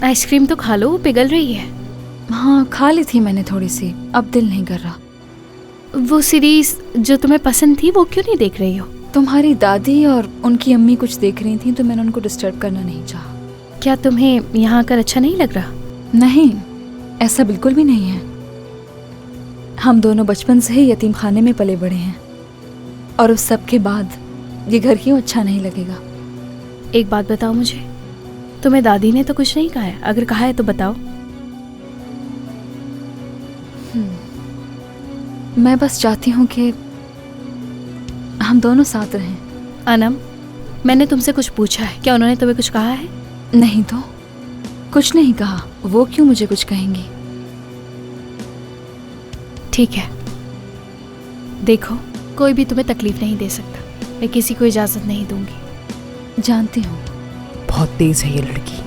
Ice cream तो खा लो, वो पिघल रही है। हाँ खा ली थी मैंने थोड़ी सी, अब दिल नहीं कर रहा। वो सीरीज जो तुम्हें पसंद थी वो क्यों नहीं देख रही हो? तुम्हारी दादी और उनकी अम्मी कुछ देख रही थी तो मैंने उनको डिस्टर्ब करना नहीं चाहा। क्या तुम्हें यहाँ आकर अच्छा नहीं लग रहा? नहीं, ऐसा बिल्कुल भी नहीं है। हम दोनों बचपन से ही यतीम खाने में पले बड़े हैं और उस सब के बाद ये घर क्यों अच्छा नहीं लगेगा? एक बात बताओ मुझे, तुम्हें दादी ने तो कुछ नहीं कहा है? अगर कहा है तो बताओ। मैं बस चाहती हूँ कि हम दोनों साथ रहें। अनम, मैंने तुमसे कुछ पूछा है, क्या उन्होंने तुम्हें कुछ कहा है? नहीं तो कुछ नहीं कहा, वो क्यों मुझे कुछ कहेंगी? ठीक है, देखो कोई भी तुम्हें तकलीफ नहीं दे सकता, मैं किसी को इजाज़त नहीं दूंगी। जानती हूँ। बहुत तेज है ये लड़की।